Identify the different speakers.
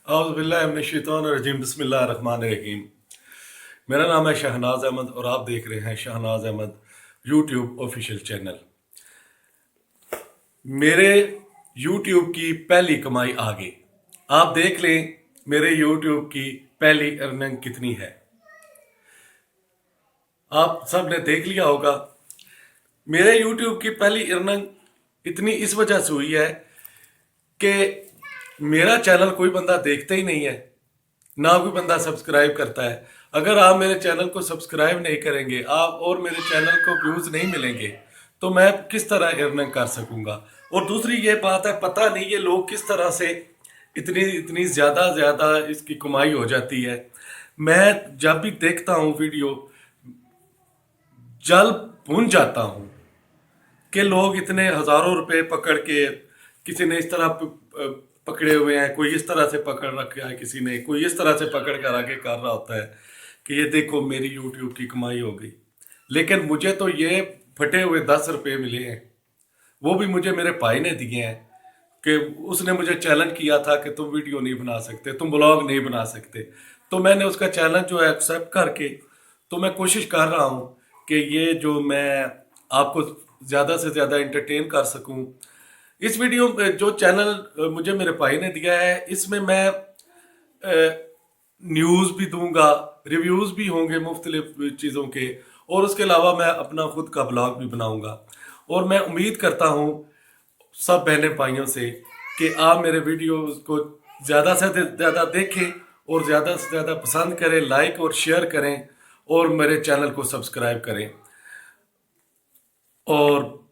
Speaker 1: औज़ुबिल्लाहिमिनश्शैतानिर्रजीम बिस्मिल्लाहिर्रहमानिर्रहीम। मेरा नाम है शहनाज अहमद और आप देख रहे हैं Shahnaz Ahmad YouTube official channel. मेरे यूट्यूब की पहली कमाई आ गई। आप देख लें मेरे यूट्यूब की पहली अर्निंग कितनी है। आप सब ने देख लिया होगा। मेरे यूट्यूब की पहली अर्निंग इतनी इस वजह से हुई है कि मेरा चैनल कोई बंदा देखता ही नहीं है, ना कोई बंदा सब्सक्राइब करता है। अगर आप मेरे चैनल को सब्सक्राइब नहीं करेंगे आप और मेरे चैनल को व्यूज़ नहीं मिलेंगे तो मैं किस तरह अर्निंग कर सकूंगा। और दूसरी ये बात है, पता नहीं ये लोग किस तरह से इतनी इतनी ज़्यादा इसकी कमाई हो जाती है। मैं जब भी देखता हूँ वीडियो जल भुन जाता हूँ कि लोग इतने हज़ारों रुपए पकड़ के, किसी ने इस तरह पकड़े हुए हैं, कोई इस तरह से पकड़ रखा है, किसी ने कोई इस तरह से पकड़ कर आगे कर रहा होता है कि ये देखो मेरी यूट्यूब की कमाई हो गई। लेकिन मुझे तो ये फटे हुए 10 रुपये मिले हैं, वो भी मुझे मेरे भाई ने दिए हैं कि उसने मुझे चैलेंज किया था कि तुम वीडियो नहीं बना सकते, तुम ब्लॉग नहीं बना सकते। तो मैंने उसका चैलेंज जो है एक्सेप्ट करके तो मैं कोशिश कर रहा हूँ कि ये जो मैं आपको ज़्यादा से ज़्यादा इंटरटेन कर सकूँ। इस वीडियो में जो चैनल मुझे मेरे भाई ने दिया है इसमें मैं न्यूज़ भी दूंगा, रिव्यूज़ भी होंगे मुख्तलिफ चीज़ों के, और उसके अलावा मैं अपना खुद का ब्लॉग भी बनाऊंगा। और मैं उम्मीद करता हूँ सब बहनें भाइयों से कि आप मेरे वीडियोस को ज़्यादा से ज़्यादा देखें और ज़्यादा से ज़्यादा पसंद करें, लाइक और शेयर करें और मेरे चैनल को सब्सक्राइब करें। और